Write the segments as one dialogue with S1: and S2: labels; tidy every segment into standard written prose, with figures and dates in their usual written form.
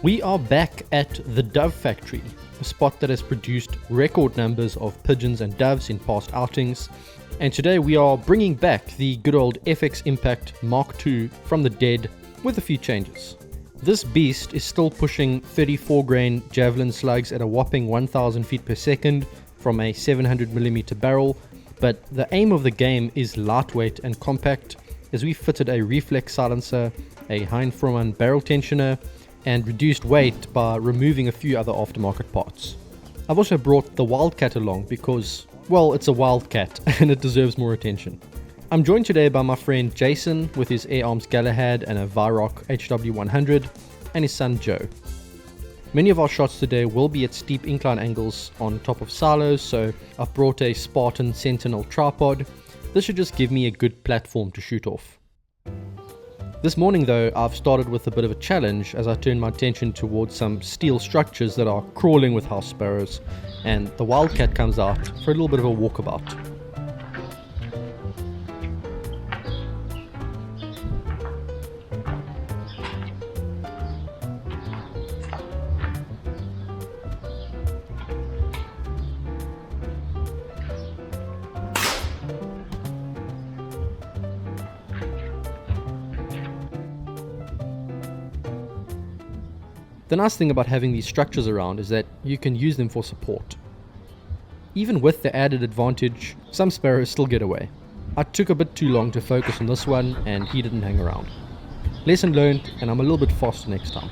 S1: We are back at the Dove Factory, a spot that has produced record numbers of pigeons and doves in past outings, and today we are bringing back the good old FX Impact Mark II from the dead with a few changes. This beast is still pushing 34 grain javelin slugs at a whopping 1000 feet per second from a 700mm barrel, but the aim of the game is lightweight and compact, as we fitted a reflex silencer, a Heinz barrel tensioner, and reduced weight by removing a few other aftermarket parts. I've also brought the Wildcat along because, well, it's a Wildcat and it deserves more attention. I'm joined today by my friend Jason with his Air Arms Galahad and a Vyrock HW100, and his son Joe. Many of our shots today will be at steep incline angles on top of silos, so I've brought a Spartan Sentinel tripod. This should just give me a good platform to shoot off. This morning though, I've started with a bit of a challenge as I turn my attention towards some steel structures that are crawling with house sparrows, and the Wildcat comes out for a little bit of a walkabout. The nice thing about having these structures around is that you can use them for support. Even with the added advantage, some sparrows still get away. I took a bit too long to focus on this one and he didn't hang around. Lesson learned, and I'm a little bit faster next time.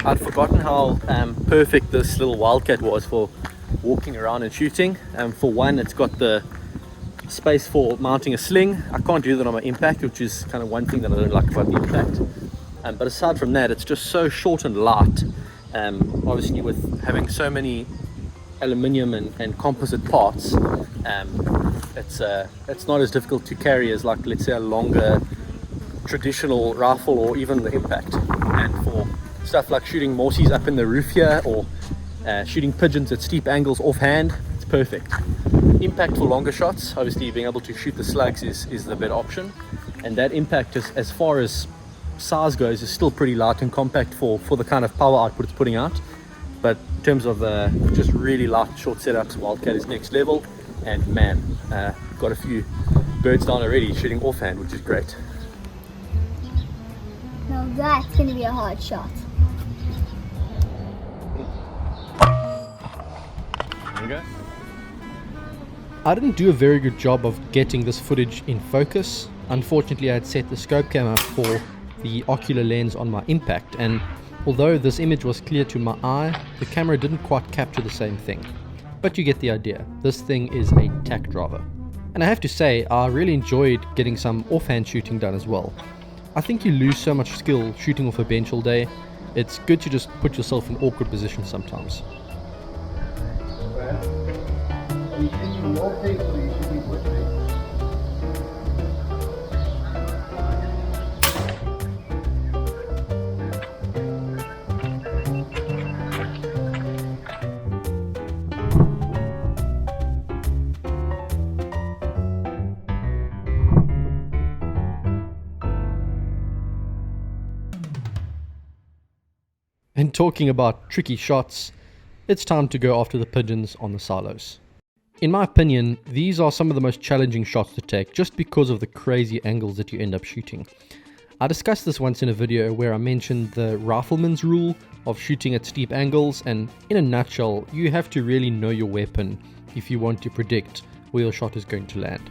S1: I'd forgotten how perfect this little Wildcat was for walking around and shooting. For one, it's got the space for mounting a sling. I can't do that on my Impact, which is kind of one thing that I don't like about the Impact. But aside from that, it's just so short and light. Obviously with having so many aluminium and composite parts, it's not as difficult to carry as, like, let's say, a longer traditional rifle or even the Impact. And for stuff like shooting morsies up in the roof here, or shooting pigeons at steep angles offhand, it's perfect. Impact for longer shots, obviously being able to shoot the slugs is the better option, and that Impact, as far as size goes, is still pretty light and compact for the kind of power output it's putting out. But in terms of just really light short setups, Wildcat is next level, and man, got a few birds down already shooting offhand, which is great.
S2: Now that's going to be a hard shot.
S1: I didn't do a very good job of getting this footage in focus. Unfortunately, I had set the scope cam up for the ocular lens on my Impact, and although this image was clear to my eye, the camera didn't quite capture the same thing. But you get the idea. This thing is a tack driver. And I have to say, I really enjoyed getting some offhand shooting done as well. I think you lose so much skill shooting off a bench all day. It's good to just put yourself in awkward positions sometimes. And talking about tricky shots, it's time to go after the pigeons on the silos. In my opinion, these are some of the most challenging shots to take just because of the crazy angles that you end up shooting. I discussed this once in a video where I mentioned the rifleman's rule of shooting at steep angles, and in a nutshell, you have to really know your weapon if you want to predict where your shot is going to land.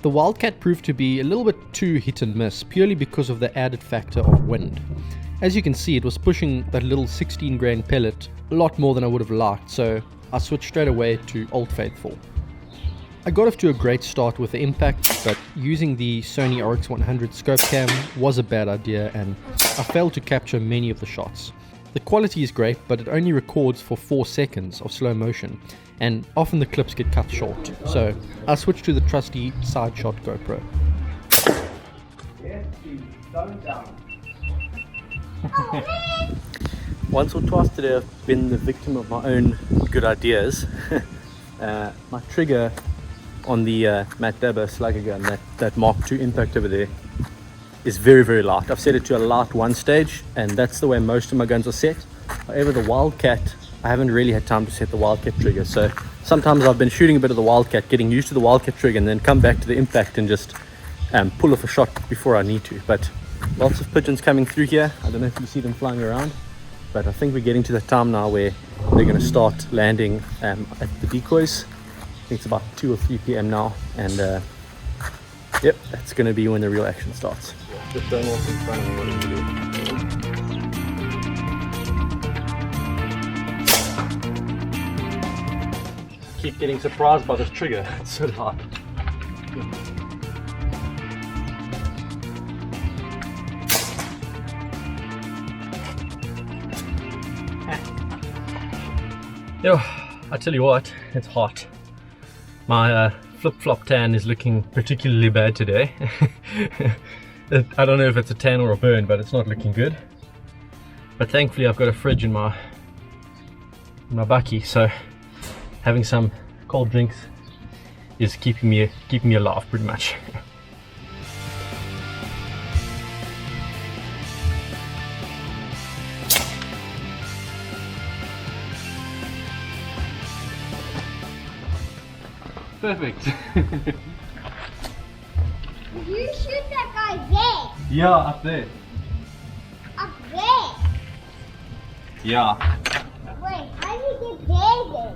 S1: The Wildcat proved to be a little bit too hit and miss purely because of the added factor of wind. As you can see, it was pushing that little 16 grain pellet a lot more than I would have liked, so I switched straight away to Old Faithful. I got off to a great start with the Impact, but using the Sony RX100 scope cam was a bad idea and I failed to capture many of the shots. The quality is great, but it only records for 4 seconds of slow motion, and often the clips get cut short, so I switched to the trusty side shot GoPro. Once or twice today I've been the victim of my own good ideas. my trigger on the Matt Dabber slugger gun, that Mark II impact over there, is very, very light. I've set it to a light 1 stage, and that's the way most of my guns are set. However, the Wildcat, I haven't really had time to set the Wildcat trigger, so sometimes I've been shooting a bit of the Wildcat, getting used to the Wildcat trigger, and then come back to the impact and just pull off a shot before I need to. But lots of pigeons coming through here. I don't know if you see them flying around, but I think we're getting to the time now where they're going to start landing at the decoys. I think it's about 2 or 3 p.m. now, and yep, that's going to be when the real action starts. Just don't walk in front of me. What do you do? Keep getting surprised by this trigger. It's so hard. Yo, I tell you what, it's hot. My flip-flop tan is looking particularly bad today. I don't know if it's a tan or a burn, but it's not looking good. But thankfully I've got a fridge in my bakkie, so having some cold drinks is keeping me alive pretty much. Perfect.
S2: Did you shoot that guy there?
S1: Yeah, up there.
S2: Up there?
S1: Yeah.
S2: Wait, how did you get there then?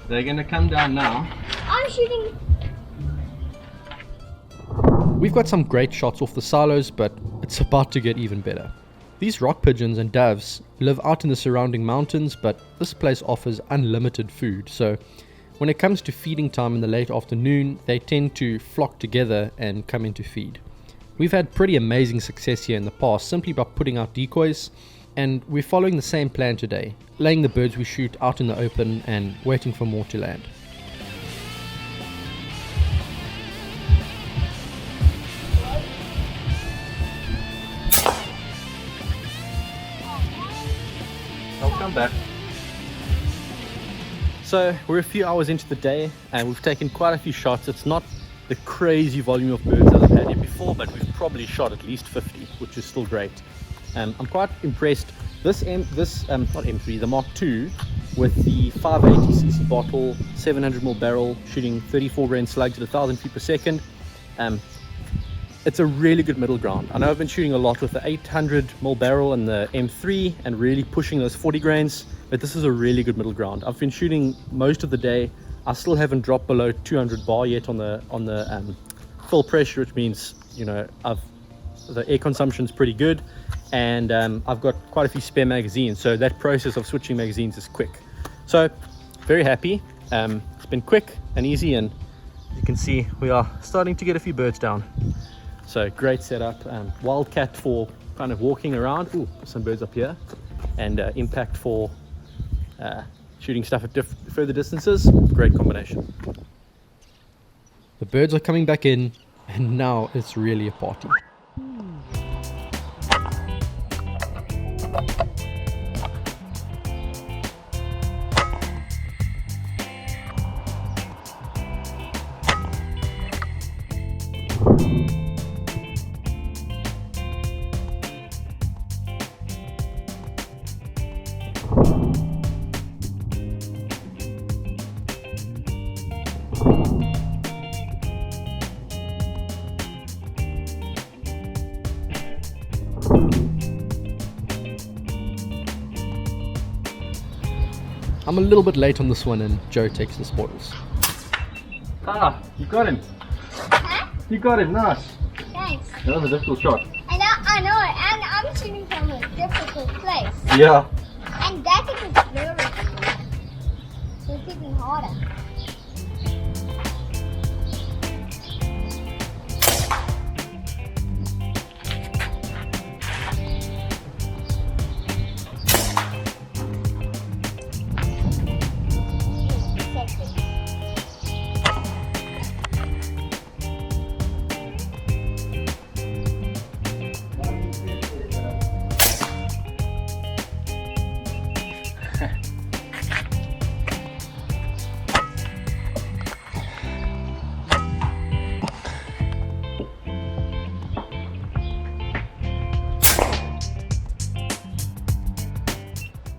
S1: They're gonna come down now.
S2: I'm shooting.
S1: We've got some great shots off the silos, but it's about to get even better. These rock pigeons and doves live out in the surrounding mountains, but this place offers unlimited food, so when it comes to feeding time in the late afternoon, they tend to flock together and come in to feed. We've had pretty amazing success here in the past simply by putting out decoys, and we're following the same plan today, laying the birds we shoot out in the open and waiting for more to land. I'll come back. So we're a few hours into the day and we've taken quite a few shots. It's not the crazy volume of birds that I've had here before, but we've probably shot at least 50, which is still great. I'm quite impressed. This not M3, the Mark II with the 580cc bottle, 700mm barrel, shooting 34 grain slugs at 1,000 feet per second. It's a really good middle ground. I know I've been shooting a lot with the 800mm barrel and the M3 and really pushing those 40 grains, but this is a really good middle ground. I've been shooting most of the day. I still haven't dropped below 200 bar yet on the full pressure, which means, you know, the air consumption is pretty good, and I've got quite a few spare magazines, so that process of switching magazines is quick. So very happy. It's been quick and easy, and you can see we are starting to get a few birds down. So great setup. Wildcat for kind of walking around. Ooh, some birds up here, and impact for shooting stuff at further distances. Great combination. The birds are coming back in, and now it's really a party. I'm a little bit late on this one, and Joe takes the spoils. Ah, you got him.
S2: Huh?
S1: You got him, nice.
S2: Thanks.
S1: That was a difficult shot.
S2: I know it, and I'm shooting from a difficult place.
S1: Yeah.
S2: And that thing is blurry. So it's even harder.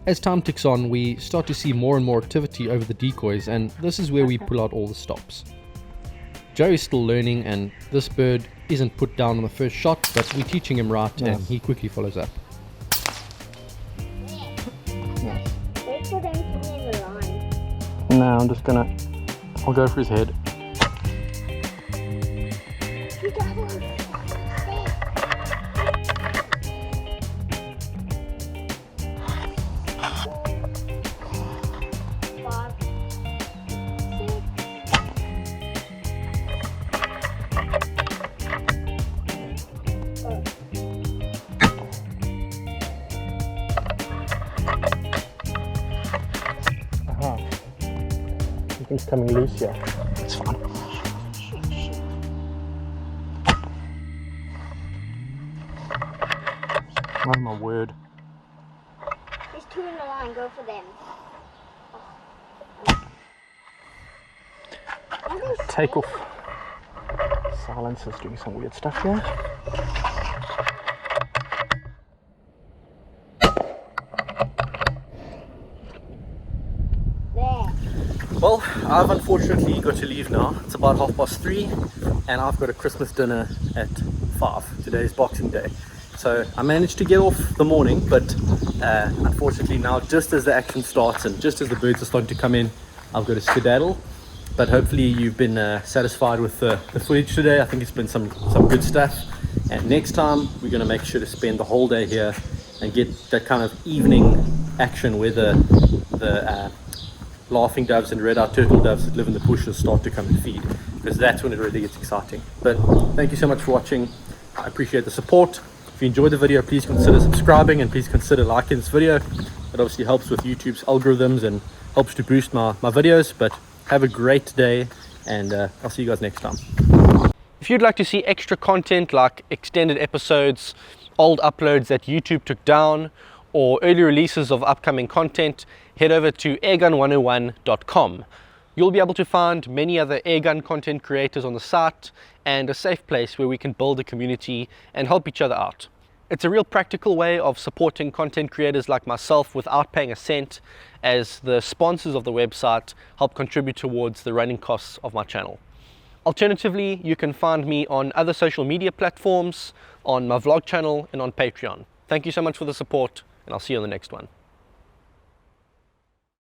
S1: As time ticks on, we start to see more and more activity over the decoys, and this is where we pull out all the stops. Joe is still learning, and this bird isn't put down on the first shot, but we're teaching him right, and he quickly follows up.
S2: Wait for them to be in the line.
S1: No, I'll go for his head.
S2: You got one.
S1: Something's coming loose here. It's fine. Oh my word.
S2: There's two in the line, go for them.
S1: Take off. Silencer's doing some weird stuff here. Well, I've unfortunately got to leave now. It's about 3:30 and I've got a Christmas dinner at 5. Today's Boxing Day. So I managed to get off the morning, but unfortunately now, just as the action starts and just as the birds are starting to come in, I've got to skedaddle. But hopefully you've been satisfied with the footage today. I think it's been some good stuff. And next time we're going to make sure to spend the whole day here and get that kind of evening action where the laughing doves and red-eyed turtle doves that live in the bushes start to come and feed, because that's when it really gets exciting. But thank you so much for watching. I appreciate the support. If you enjoyed the video, please consider subscribing and please consider liking this video. It obviously helps with YouTube's algorithms and helps to boost my videos. But have a great day, and I'll see you guys next time. If you'd like to see extra content like extended episodes, old uploads that YouTube took down, or early releases of upcoming content, head over to airgun101.com. You'll be able to find many other airgun content creators on the site and a safe place where we can build a community and help each other out. It's a real practical way of supporting content creators like myself without paying a cent, as the sponsors of the website help contribute towards the running costs of my channel. Alternatively, you can find me on other social media platforms, on my vlog channel and on Patreon. Thank you so much for the support, and I'll see you on the next one.